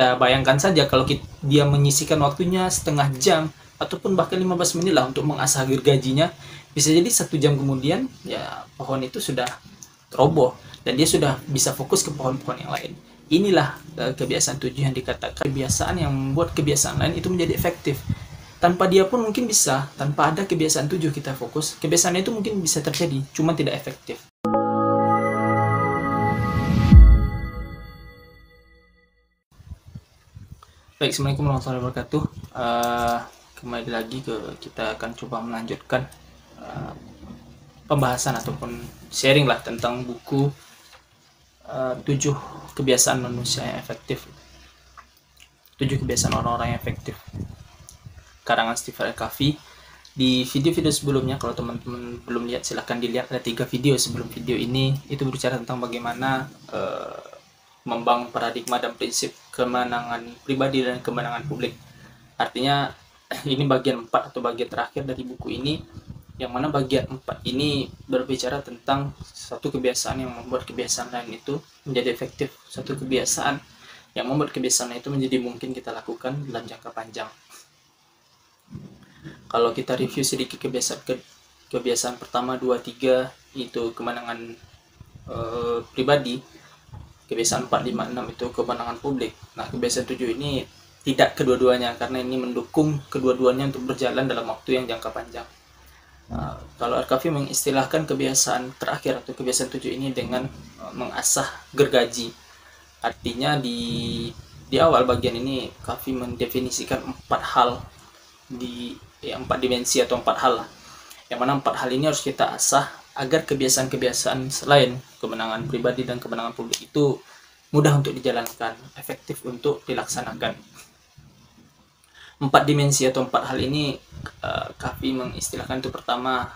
Kita bayangkan saja kalau dia menyisihkan waktunya setengah jam ataupun bahkan 15 menit lah untuk mengasah gergajinya, bisa jadi 1 jam kemudian ya pohon itu sudah roboh dan dia sudah bisa fokus ke pohon-pohon yang lain. Inilah kebiasaan 7 yang dikatakan kebiasaan yang membuat kebiasaan lain itu menjadi efektif. Tanpa dia pun mungkin bisa, tanpa ada kebiasaan 7 kita fokus, kebiasaan itu mungkin bisa terjadi, cuma tidak efektif. Baik, Assalamualaikum warahmatullahi wabarakatuh. Kembali lagi kita akan coba melanjutkan pembahasan ataupun sharing lah tentang buku 7 kebiasaan manusia yang efektif. 7 kebiasaan orang-orang yang efektif, karangan Stephen R. Covey. Di video-video sebelumnya, kalau teman-teman belum lihat silahkan dilihat, ada 3 video sebelum video ini. Itu berbicara tentang bagaimana membangun paradigma dan prinsip kemenangan pribadi dan kemenangan publik. Artinya ini bagian 4 atau bagian terakhir dari buku ini, yang mana bagian 4 ini berbicara tentang satu kebiasaan yang membuat kebiasaan lain itu menjadi efektif, satu kebiasaan yang membuat kebiasaan itu menjadi mungkin kita lakukan dalam jangka panjang. Kalau kita review sedikit kebiasaan pertama, 2, 3 itu kemenangan pribadi, kebiasaan 4, 5, 6 itu kemenangan publik. Nah, kebiasaan 7 ini tidak kedua-duanya, karena ini mendukung kedua-duanya untuk berjalan dalam waktu yang jangka panjang. Kalau R. Covey mengistilahkan kebiasaan terakhir atau kebiasaan 7 ini dengan mengasah gergaji. Artinya di awal bagian ini Covey mendefinisikan 4 hal, 4 dimensi atau 4 hal lah. Yang mana 4 hal ini harus kita asah agar kebiasaan-kebiasaan selain kemenangan pribadi dan kemenangan publik itu mudah untuk dijalankan, efektif untuk dilaksanakan. 4 dimensi atau 4 hal ini Covey mengistilahkan itu pertama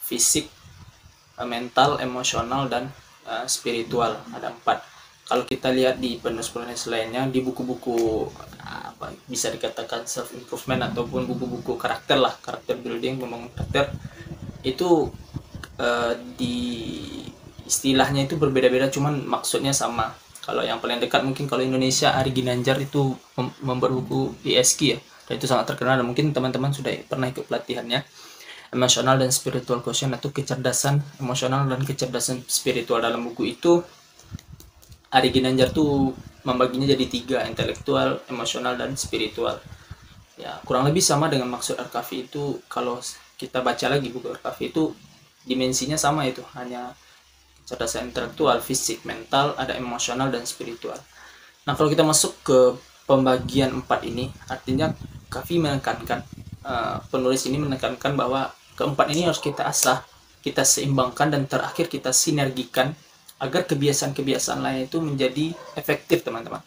fisik, mental, emosional, dan spiritual. Ada 4. Kalau kita lihat di penulis-penulis lainnya, di buku-buku bisa dikatakan self improvement ataupun buku-buku karakter lah, karakter building, membangun karakter, itu di istilahnya itu berbeda-beda, cuman maksudnya sama. Kalau yang paling dekat mungkin kalau Indonesia, Ari Ginanjar itu membuat buku ESQ ya, dan itu sangat terkenal dan mungkin teman-teman sudah pernah ikut pelatihannya. Emotional dan spiritual quotient atau kecerdasan emosional dan kecerdasan spiritual. Dalam buku itu Ari Ginanjar tuh membaginya jadi 3, intelektual, emosional, dan spiritual. Ya, kurang lebih sama dengan maksud R. Covey itu. Kalau kita baca lagi buku R. Covey itu dimensinya sama, itu hanya kecerdasan intelektual, fisik, mental, ada emosional, dan spiritual. Nah, kalau kita masuk ke pembagian 4 ini, artinya Covey menekankan, penulis ini menekankan bahwa keempat ini harus kita asah, kita seimbangkan, dan terakhir kita sinergikan agar kebiasaan-kebiasaan lain itu menjadi efektif, teman-teman.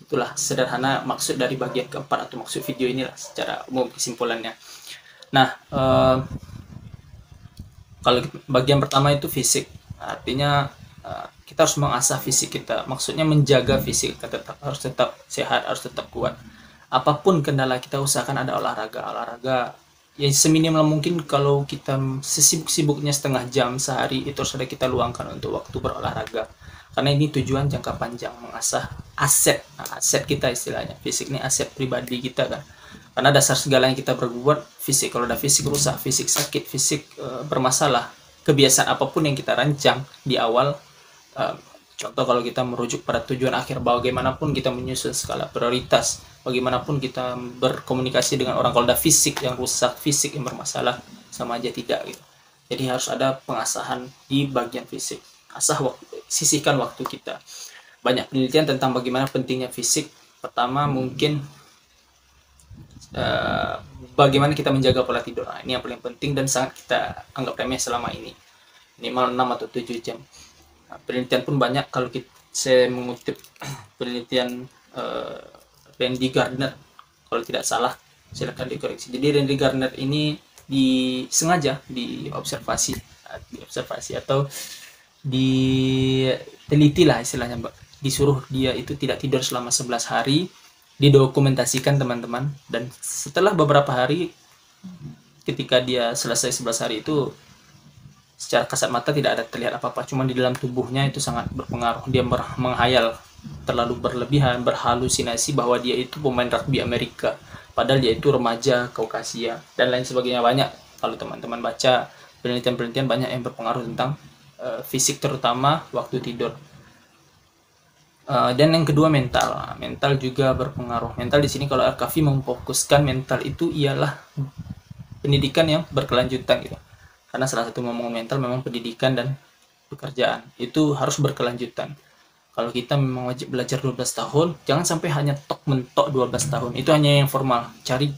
Itulah sederhana maksud dari bagian keempat atau maksud video inilah secara umum kesimpulannya. Nah, kalau bagian pertama itu fisik, artinya kita harus mengasah fisik kita, maksudnya menjaga fisik kita harus tetap sehat, harus tetap kuat. Apapun kendala kita usahakan ada olahraga ya seminimal mungkin. Kalau kita sesibuk-sibuknya setengah jam sehari, itu harus ada kita luangkan untuk waktu berolahraga, karena ini tujuan jangka panjang, mengasah aset kita istilahnya. Fisik ini aset pribadi kita kan, karena dasar segala yang kita berbuat fisik. Kalau udah fisik rusak, fisik sakit, fisik bermasalah, kebiasaan apapun yang kita rancang di awal, contoh kalau kita merujuk pada tujuan akhir, bagaimanapun kita menyusun skala prioritas, bagaimanapun kita berkomunikasi dengan orang, kalau udah fisik yang rusak, fisik yang bermasalah, sama aja tidak gitu. Jadi harus ada pengasahan di bagian fisik. Sisihkan waktu kita. Banyak penelitian tentang bagaimana pentingnya fisik. Pertama mungkin bagaimana kita menjaga pola tidur. Nah, ini yang paling penting dan sangat kita anggap remeh selama ini. Minimal 6 atau 7 jam. Nah, penelitian pun banyak. Kalau saya mengutip penelitian Randy Gardner, kalau tidak salah, silakan dikoreksi. Jadi Randy Gardner ini disengaja diobservasi atau diteliti lah istilahnya, disuruh dia itu tidak tidur selama 11 hari, didokumentasikan teman-teman, dan setelah beberapa hari ketika dia selesai 11 hari itu, secara kasat mata tidak ada terlihat apa-apa, cuma di dalam tubuhnya itu sangat berpengaruh. Dia menghayal terlalu berlebihan, berhalusinasi bahwa dia itu pemain rugby Amerika, padahal dia itu remaja Kaukasia dan lain sebagainya. Banyak kalau teman-teman baca penelitian-penelitian banyak yang berpengaruh tentang fisik, terutama waktu tidur. Dan yang kedua mental juga berpengaruh. Mental di sini kalau Al-Kahfi memfokuskan mental itu ialah pendidikan yang berkelanjutan gitu. Karena salah satu ngomong mental memang pendidikan dan pekerjaan itu harus berkelanjutan. Kalau kita memang wajib belajar 12 tahun, jangan sampai hanya tok mentok 12 tahun. Itu hanya yang formal. Cari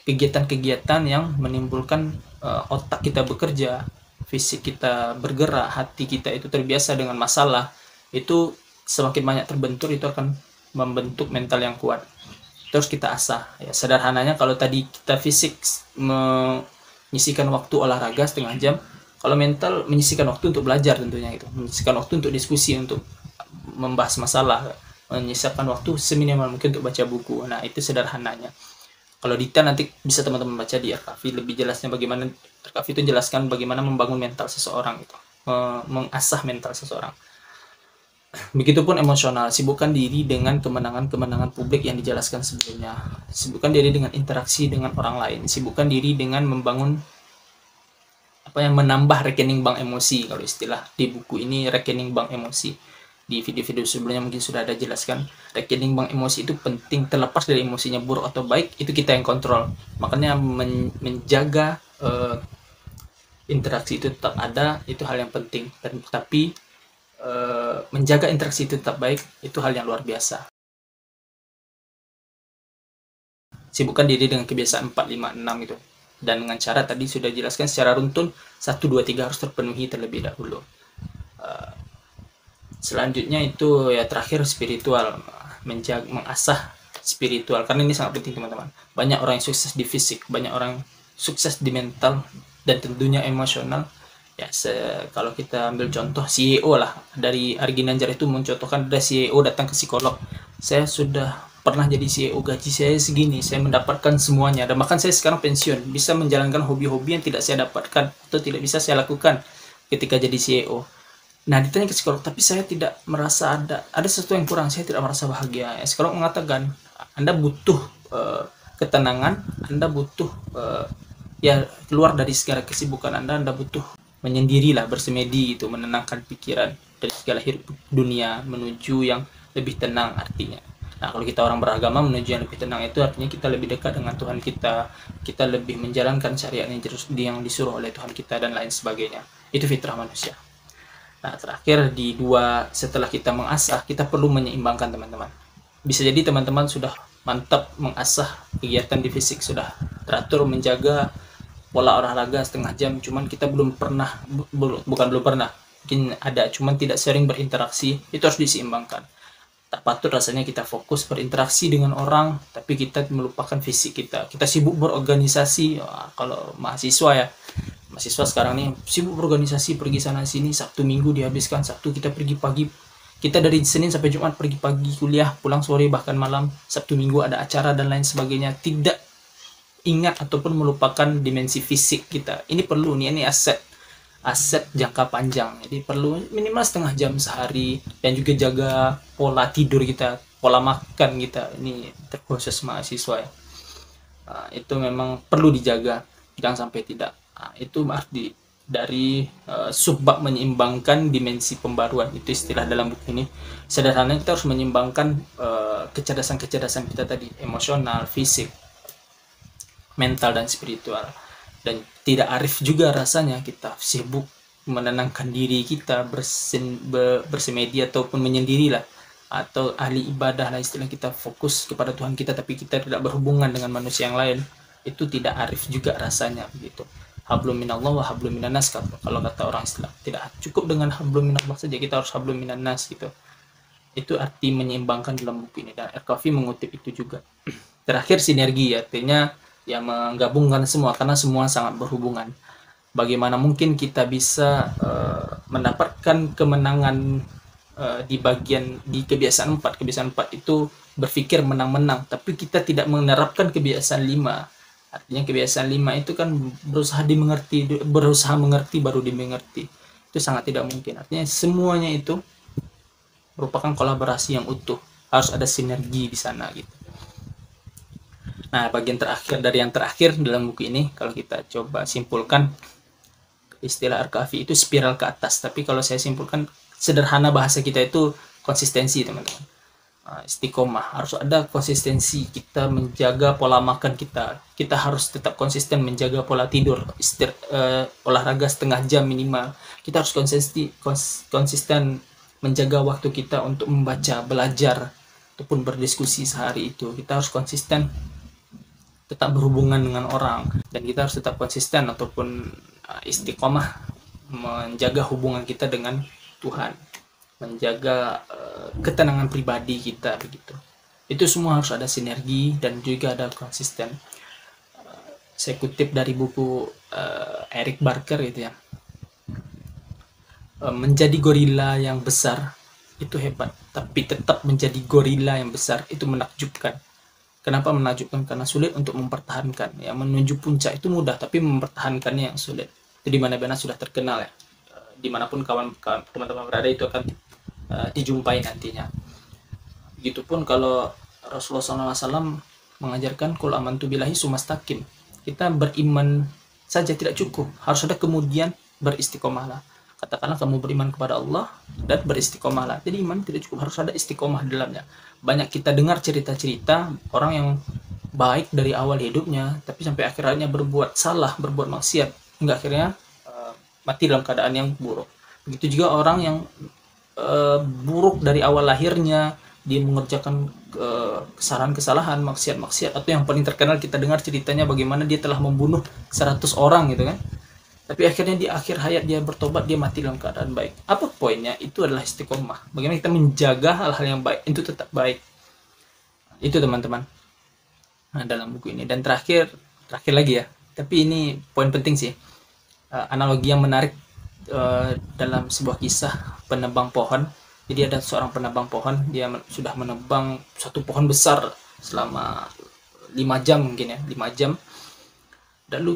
kegiatan-kegiatan yang menimbulkan otak kita bekerja, fisik kita bergerak, hati kita itu terbiasa dengan masalah. Itu semakin banyak terbentur, itu akan membentuk mental yang kuat. Terus kita asah. Ya, sederhananya kalau tadi kita fisik menyisikan waktu olahraga setengah jam, kalau mental menyisikan waktu untuk belajar tentunya itu, menyisikan waktu untuk diskusi, untuk membahas masalah, menyisikan waktu seminimal mungkin untuk baca buku. Nah, itu sederhananya. Kalau detail nanti bisa teman-teman baca di Al-Kahfi lebih jelasnya bagaimana Al-Kahfi itu jelaskan bagaimana membangun mental seseorang itu, mengasah mental seseorang. Begitupun emosional, sibukkan diri dengan kemenangan-kemenangan publik yang dijelaskan sebelumnya. Sibukkan diri dengan interaksi dengan orang lain. Sibukkan diri dengan membangun menambah rekening bank emosi, kalau istilah di buku ini rekening bank emosi. Di video-video sebelumnya mungkin sudah ada jelaskan, rekening bank emosi itu penting, terlepas dari emosinya buruk atau baik, itu kita yang kontrol. Makanya menjaga interaksi itu tetap ada, itu hal yang penting. Tapi menjaga interaksi itu tetap baik, itu hal yang luar biasa. Sibukkan diri dengan kebiasaan 4, 5, 6 itu. Dan dengan cara tadi sudah jelaskan secara runtun, 1, 2, 3 harus terpenuhi terlebih dahulu. Selanjutnya itu ya terakhir spiritual, mengasah spiritual, karena ini sangat penting teman-teman. Banyak orang yang sukses di fisik, banyak orang sukses di mental, dan tentunya emosional. Ya, kalau kita ambil contoh CEO lah, dari Argi Nanjar itu mencontohkan, ada CEO datang ke psikolog, saya sudah pernah jadi CEO, gaji saya segini, saya mendapatkan semuanya, dan bahkan saya sekarang pensiun, bisa menjalankan hobi-hobi yang tidak saya dapatkan atau tidak bisa saya lakukan ketika jadi CEO. Nah, ditanya ke psikolog, tapi saya tidak merasa ada sesuatu yang kurang, saya tidak merasa bahagia. Ya, psikolog mengatakan, Anda butuh ketenangan, Anda butuh ya keluar dari segala kesibukan Anda butuh menyendirilah, bersemedi itu, menenangkan pikiran dari segala hidup dunia menuju yang lebih tenang artinya. Nah, kalau kita orang beragama, menuju yang lebih tenang itu artinya kita lebih dekat dengan Tuhan kita lebih menjalankan syariat yang disuruh oleh Tuhan kita dan lain sebagainya. Itu fitrah manusia. Nah, terakhir setelah kita mengasah, kita perlu menyeimbangkan teman-teman. Bisa jadi teman-teman sudah mantap mengasah kegiatan di fisik, sudah teratur menjaga pola olahraga setengah jam, cuman kita belum pernah, mungkin ada, cuman tidak sering berinteraksi. Itu harus diseimbangkan. Tak patut rasanya kita fokus berinteraksi dengan orang, tapi kita melupakan fisik kita. Kita sibuk berorganisasi. Kalau mahasiswa sekarang nih sibuk berorganisasi, pergi sana sini, Sabtu Minggu dihabiskan. Sabtu kita pergi pagi, kita dari Senin sampai Jumat pergi pagi kuliah, pulang sore bahkan malam. Sabtu Minggu ada acara dan lain sebagainya. Tidak ingat ataupun melupakan dimensi fisik kita. Ini perlu nih, ini aset jangka panjang. Jadi perlu minimal setengah jam sehari, dan juga jaga pola tidur kita, pola makan kita. Ini terkhusus mahasiswa ya. Itu memang perlu dijaga, jangan sampai tidak. Itu arti dari subbab menyeimbangkan dimensi pembaruan, itu istilah dalam buku ini. Sederhananya kita harus menyeimbangkan kecerdasan-kecerdasan kita tadi, emosional, fisik, mental, dan spiritual. Dan tidak arif juga rasanya kita sibuk menenangkan diri kita, bersemedi ataupun menyendiri lah, atau ahli ibadah lah istilah, kita fokus kepada Tuhan kita tapi kita tidak berhubungan dengan manusia yang lain. Itu tidak arif juga rasanya begitu. Hablum minallah wa hablum minannas, kalau kata orang Islam. Tidak cukup dengan hablum minallah saja, kita harus hablum minannas gitu. Itu arti menyeimbangkan dalam buku ini, dan Al-Kahfi mengutip itu juga. Terakhir sinergi, artinya ya menggabungkan semua, karena semua sangat berhubungan. Bagaimana mungkin kita bisa mendapatkan kemenangan di kebiasaan 4. Kebiasaan 4 itu berpikir menang-menang, tapi kita tidak menerapkan kebiasaan 5. Artinya kebiasaan 5 itu kan berusaha mengerti baru dimengerti. Itu sangat tidak mungkin. Artinya semuanya itu merupakan kolaborasi yang utuh, harus ada sinergi di sana gitu. Nah, bagian terakhir dari yang terakhir dalam buku ini, kalau kita coba simpulkan, istilah Ar-Kahfi itu spiral ke atas, tapi kalau saya simpulkan sederhana bahasa kita itu konsistensi, teman-teman. Istiqomah, harus ada konsistensi kita menjaga pola makan kita harus tetap konsisten menjaga pola tidur, olahraga setengah jam minimal, kita harus konsisten menjaga waktu kita untuk membaca, belajar ataupun berdiskusi sehari itu, kita harus konsisten tetap berhubungan dengan orang, dan kita harus tetap konsisten ataupun istiqomah menjaga hubungan kita dengan Tuhan, menjaga ketenangan pribadi kita begitu. Itu semua harus ada sinergi dan juga ada konsisten. Saya kutip dari buku Eric Barker gitu ya. Menjadi gorila yang besar itu hebat, tapi tetap menjadi gorila yang besar itu menakjubkan. Kenapa menakjubkan? Karena sulit untuk mempertahankan. Ya, menuju puncak itu mudah, tapi mempertahankannya yang sulit. Itu di mana-mana sudah terkenal ya. Dimanapun teman-teman berada itu akan dijumpai nantinya. Begitupun kalau Rasulullah SAW mengajarkan kul amantu billahi sumastaqim. Kita beriman saja tidak cukup, harus ada kemudian beristiqomahlah. Katakanlah kamu beriman kepada Allah dan beristiqomahlah. Jadi iman tidak cukup, harus ada istiqomah di dalamnya. Banyak kita dengar cerita-cerita orang yang baik dari awal hidupnya, tapi sampai akhirnya berbuat salah, berbuat maksiat, hingga akhirnya mati dalam keadaan yang buruk. Begitu juga orang yang buruk dari awal lahirnya, dia mengerjakan kesalahan-kesalahan, maksiat-maksiat, atau yang paling terkenal kita dengar ceritanya bagaimana dia telah membunuh 100 orang gitu kan. Tapi akhirnya di akhir hayat dia bertobat, dia mati dalam keadaan baik. Apa poinnya? Itu adalah istiqomah. Bagaimana kita menjaga hal-hal yang baik itu tetap baik. Itu teman-teman. Nah, dalam buku ini. Dan terakhir lagi ya. Tapi ini poin penting sih. Analogi yang menarik dalam sebuah kisah penebang pohon. Jadi ada seorang penebang pohon, dia sudah menebang satu pohon besar selama 5 jam mungkin ya, 5 jam. Lalu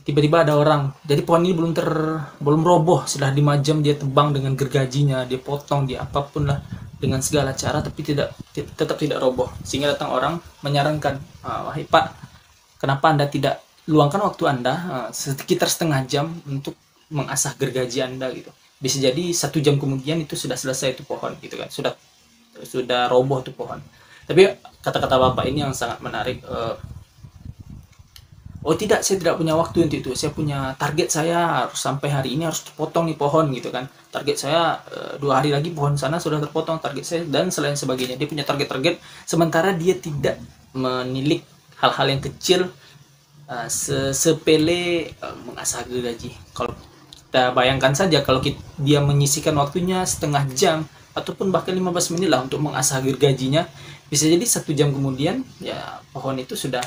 tiba-tiba ada orang, jadi pohon ini belum roboh, setelah 5 jam dia tebang dengan gergajinya, dia potong, dia apapun lah dengan segala cara, tapi tetap tidak roboh. Sehingga datang orang menyarankan, wahai Pak, kenapa Anda tidak luangkan waktu Anda sekitar setengah jam untuk mengasah gergaji Anda gitu. Bisa jadi 1 jam kemudian itu sudah selesai itu pohon gitu kan, sudah roboh tuh pohon. Tapi kata-kata Bapak ini yang sangat menarik. Oh tidak, saya tidak punya waktu untuk itu. Saya punya target, saya harus sampai hari ini harus potong nih pohon gitu kan. Target saya 2 hari lagi pohon sana sudah terpotong, target saya, dan selain sebagainya. Dia punya target-target, sementara dia tidak menilik hal-hal yang kecil, sepele mengasah gergaji. Kalau kita bayangkan saja kalau dia menyisihkan waktunya setengah jam ataupun bahkan 15 menit lah untuk mengasah gergajinya, bisa jadi 1 jam kemudian ya pohon itu sudah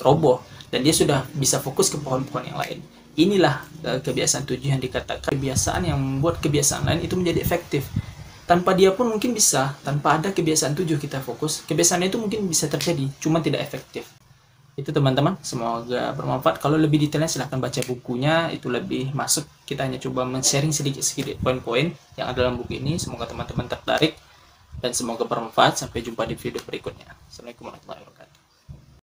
roboh dan dia sudah bisa fokus ke pohon-pohon yang lain. Inilah kebiasaan 7 yang dikatakan kebiasaan yang membuat kebiasaan lain itu menjadi efektif. Tanpa dia pun mungkin bisa, tanpa ada kebiasaan 7 kita fokus, kebiasaan itu mungkin bisa terjadi, cuma tidak efektif. Itu teman-teman, semoga bermanfaat. Kalau lebih detailnya silahkan baca bukunya, itu lebih masuk. Kita hanya coba men-sharing sedikit-sedikit poin-poin yang ada dalam buku ini. Semoga teman-teman tertarik dan semoga bermanfaat. Sampai jumpa di video berikutnya. Assalamualaikum warahmatullahi wabarakatuh.